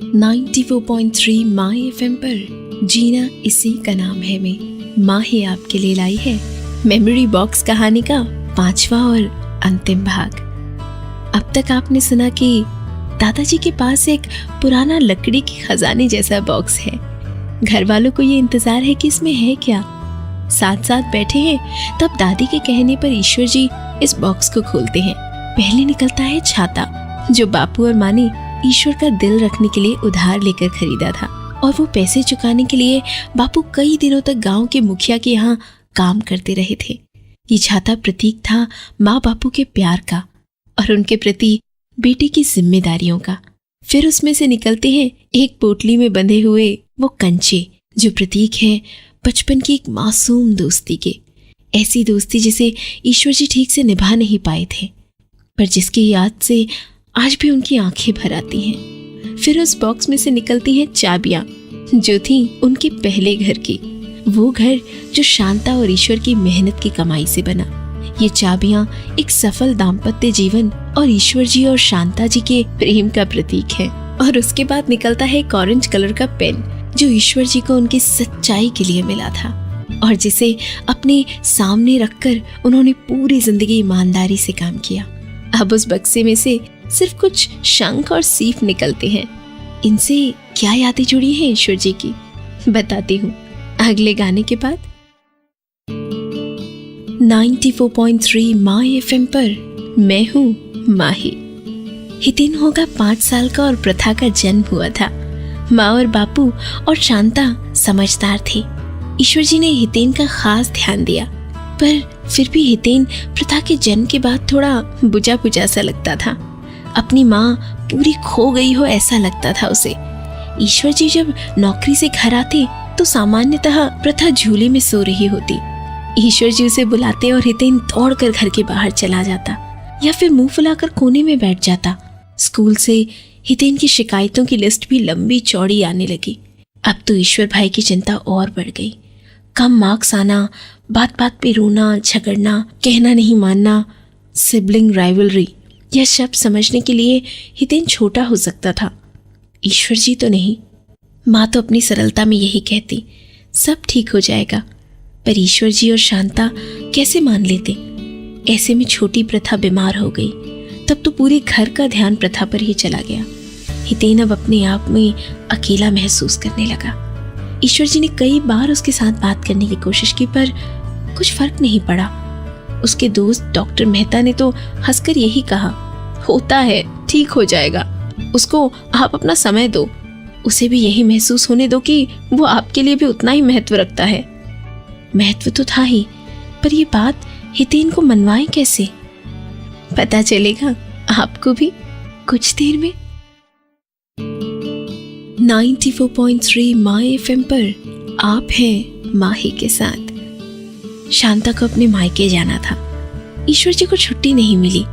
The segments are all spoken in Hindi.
94.3 माय एफएम पर जीना इसी का नाम है में माँ ही आपके लिए लाई है मेमोरी बॉक्स कहानी का 5वां और अंतिम भाग। अब तक आपने सुना कि दादाजी के पास एक पुराना लकड़ी की खजाने जैसा बॉक्स है। घर वालों को ये इंतजार है कि इसमें है क्या। साथ साथ बैठे हैं, तब दादी के कहने पर ईश्वर जी इस बॉक्स को खोलते हैं। पहले निकलता है छाता, जो बापू और माँ ने ईश्वर का दिल रखने के लिए उधार लेकर खरीदा था, और वो पैसे चुकाने के लिए बापू कई दिनों तक गांव के मुखिया के यहाँ काम करते रहे थे। ये छाता प्रतीक था माँ बापू के प्यार का और उनके प्रति बेटे की जिम्मेदारियों का। फिर उसमें से निकलते हैं एक पोटली में बंधे हुए वो कंचे, जो प्रतीक है बचपन की एक मासूम दोस्ती के। ऐसी दोस्ती जिसे ईश्वर जी ठीक से निभा नहीं पाए थे, पर जिसकी याद से आज भी उनकी आंखें भर आती हैं। फिर उस बॉक्स में से निकलती हैं चाबियां, जो थी उनके पहले घर की, वो घर जो शांता और ईश्वर की मेहनत की कमाई से बना। ये चाबियां एक सफल दाम्पत्य जीवन और ईश्वर जी और शांता जी के प्रेम का प्रतीक है। और उसके बाद निकलता है एक ऑरेंज कलर का पेन, जो ईश्वर जी को उनकी सच्चाई के लिए मिला था और जिसे अपने सामने रखकर उन्होंने पूरी जिंदगी ईमानदारी से काम किया। अब उस बक्से में से सिर्फ कुछ शंख और सीफ निकलते हैं। इनसे क्या यादें जुड़ी हैं ईश्वर जी की, बताती हूँ अगले गाने के बाद। 94.3 माय एफएम पर मैं हूँ माही। हितेन होगा 5 साल का और प्रथा का जन्म हुआ था। माँ और बापू और शांता समझदार थे। ईश्वर जी ने हितेन का खास ध्यान दिया, पर फिर भी हितेन प्रथा के जन्म के बाद थोड़ा बुझा बुझा सा लगता था। अपनी माँ पूरी खो गई हो ऐसा लगता था उसे। ईश्वर जी जब नौकरी से घर आते तो सामान्यतः प्रथा झूले में सो रही होती। ईश्वर जी उसे बुलाते और हितेन दौड़कर घर के बाहर चला जाता या फिर मुंह फुलाकर कोने में बैठ जाता। स्कूल से हितेन की शिकायतों की लिस्ट भी लंबी चौड़ी आने लगी। अब तो ईश्वर भाई की चिंता और बढ़ गई। कम मार्क्स आना, बात बात पे रोना, झगड़ना, कहना नहीं मानना, सिबलिंग राइवलरी, यह शब्द समझने के लिए हितेन छोटा हो सकता था। ईश्वर जी तो नहीं। माँ तो अपनी सरलता में यही कहती, सब ठीक हो जाएगा, पर ईश्वर जी और शांता कैसे मान लेते। ऐसे में छोटी प्रथा बीमार हो गई, तब तो पूरे घर का ध्यान प्रथा पर ही चला गया। हितेन अब अपने आप में अकेला महसूस करने लगा। ईश्वर जी ने कई बार उसके साथ बात करने की कोशिश की, पर कुछ फर्क नहीं पड़ा। उसके दोस्त डॉक्टर मेहता ने तो हंसकर यही कहा, होता है, ठीक हो जाएगा, उसको आप अपना समय दो, उसे भी यही महसूस होने दो कि वो आपके लिए भी उतना ही महत्व रखता है। महत्व तो था ही, पर ये बात हितेन को मनवाए कैसे, पता चलेगा आपको भी कुछ देर में। 94.3 माय एफएम पर आप हैं माही के साथ। शांता को अपने मायके जाना था। ईश्वर जी को छुट्टी नहीं मिली।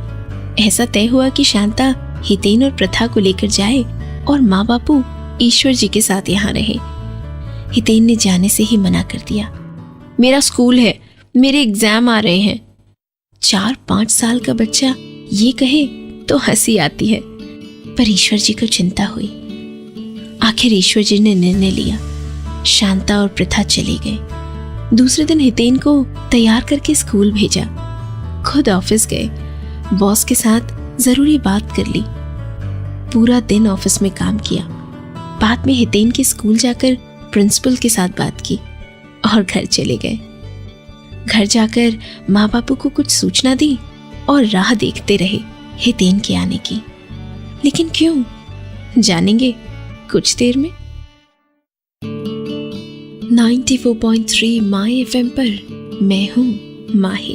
ऐसा तय हुआ कि शांता हितेन और प्रथा को लेकर जाए और माँ बापू ईश्वर जी के साथ यहाँ रहे। हितेन ने जाने से ही मना कर दिया। मेरा स्कूल है, मेरे एग्जाम आ रहे हैं। 4-5 साल का बच्चा ये कहे तो हंसी आती है, पर ईश्वर जी को चिंता हुई। आखिर ईश्वर जी ने निर्णय लिया। शांता और प्रथा चले गए। दूसरे दिन हितेन को तैयार करके स्कूल भेजा। खुद ऑफिस गए, बॉस के साथ जरूरी बात कर ली। पूरा दिन ऑफिस में काम किया। बाद में हितेन के स्कूल जाकर प्रिंसिपल के साथ बात की और घर चले गए। घर जाकर माँ बापू को कुछ सूचना दी और राह देखते रहे हितेन के आने की। लेकिन क्यों, जानेंगे कुछ देर में। 94.3 माय एफएम पर मैं हूँ माही।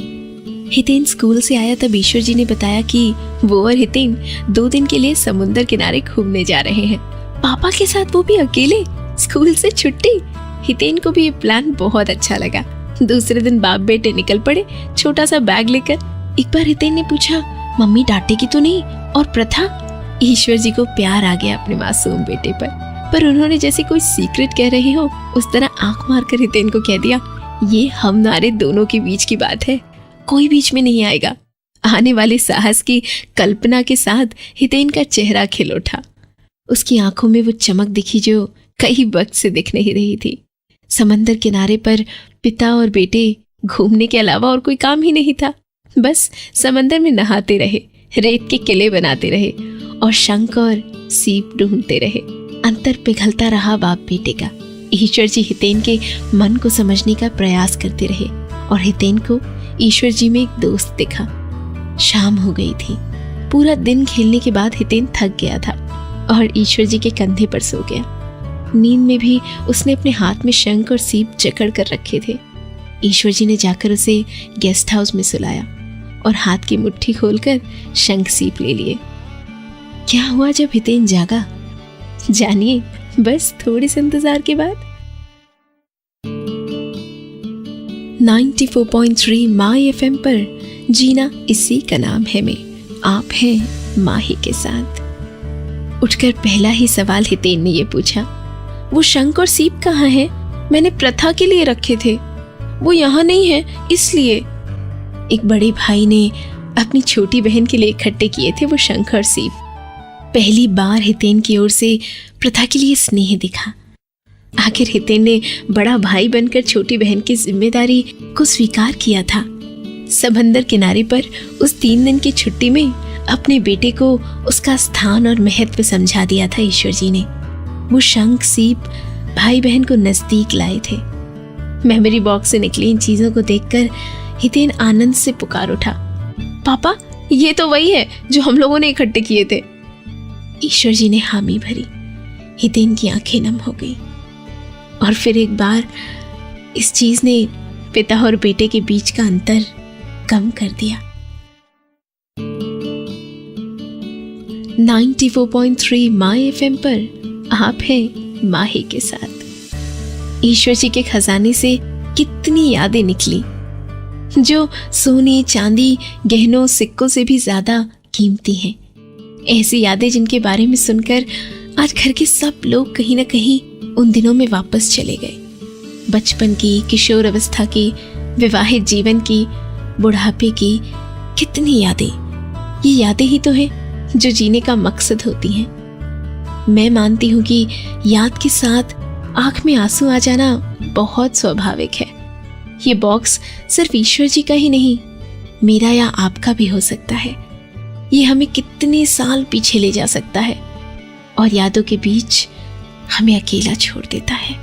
हितेन स्कूल से आया तब ईश्वर जी ने बताया कि वो और हितेन 2 दिन के लिए समुद्र किनारे घूमने जा रहे हैं। पापा के साथ, वो भी अकेले, स्कूल से छुट्टी। हितेन को भी ये प्लान बहुत अच्छा लगा। दूसरे दिन बाप बेटे निकल पड़े, छोटा सा बैग लेकर। एक बार हितेन ने पूछा, मम्मी डांटेगी तो नहीं? और प्रथा? ईश्वर जी को प्यार आ गया अपने मासूम बेटे पर उन्होंने जैसे कोई सीक्रेट कह रहे हो उस तरह आंख मारकर हितेन को कह दिया, ये हमारे दोनों के बीच की बात है, कोई बीच में नहीं आएगा। आने वाले साहस की कल्पना के साथ हितेन का चेहरा खिल उठा। उसकी आंखों में वो चमक दिखी जो कई वक्त से दिख नहीं रही थी। समंदर किनारे पर पिता और बेटे घूमने के अलावा और कोई काम ही नहीं था। बस समंदर में नहाते रहे, रेत के किले बनाते रहे और शंख और सीप ढूंढते रहे। अंतर पिघलता रहा बाप बेटे का। ईश्वर जी हितेन के मन को समझने का प्रयास करते रहे और हितेन को ईश्वर जी में एक दोस्त दिखा। शाम हो गई थी। पूरा दिन खेलने के बाद हितेन थक गया था और ईश्वर जी के कंधे पर सो गया। नींद में भी उसने अपने हाथ में शंख और सीप जकड़ कर रखे थे। ईश्वर जी ने जाकर उसे गेस्ट हाउस में सुलाया और हाथ की मुट्ठी खोलकर शंख सीप ले लिए। क्या हुआ जब हितेन जागा? जानिए बस थोड़े से इंतजार के बाद। 94.3 माई एफएम पर जीना इसी का नाम है में आप हैं माही के साथ। उठकर पहला ही सवाल हितेन ने ये पूछा, वो शंख और सीप कहाँ है? मैंने प्रथा के लिए रखे थे, वो यहाँ नहीं है इसलिए। एक बड़े भाई ने अपनी छोटी बहन के लिए इकट्ठे किए थे वो शंख और सीप। पहली बार हितेन की ओर से प्रथा के लिए स्नेह दिखा। आखिर हितेन ने बड़ा भाई बनकर छोटी बहन की जिम्मेदारी को स्वीकार किया था। समंदर किनारे पर उस 3 दिन की छुट्टी में अपने बेटे को उसका स्थान और महत्व समझा दिया था ईश्वर जी ने। वो शंख सीप भाई बहन को नजदीक लाए थे। मेमोरी बॉक्स से निकली इन चीजों को देखकर हितेन आनंद से पुकार उठा, पापा ये तो वही है जो हम लोगों ने इकट्ठे किए थे। ईश्वर जी ने हामी भरी। हितेन की आंखें नम हो गई और फिर एक बार इस चीज ने पिता और बेटे के बीच का अंतर कम कर दिया। 94.3 माई एफएम पर आप हैं माही के साथ। ईश्वर जी के खजाने से कितनी यादें निकली जो सोने चांदी गहनों सिक्कों से भी ज्यादा कीमती हैं। ऐसी यादें जिनके बारे में सुनकर आज घर के सब लोग कहीं ना कहीं उन दिनों में वापस चले गए। बचपन की, किशोर अवस्था की, विवाहित जीवन की, बुढ़ापे की कितनी यादें। ये यादें ही तो हैं जो जीने का मकसद होती हैं। मैं मानती हूँ कि याद के साथ आंख में आंसू आ जाना बहुत स्वाभाविक है। ये बॉक्स सिर्फ ईश्वर जी का ही नहीं, मेरा या आपका भी हो सकता है। ये हमें कितने साल पीछे ले जा सकता है और यादों के बीच हमें अकेला छोड़ देता है।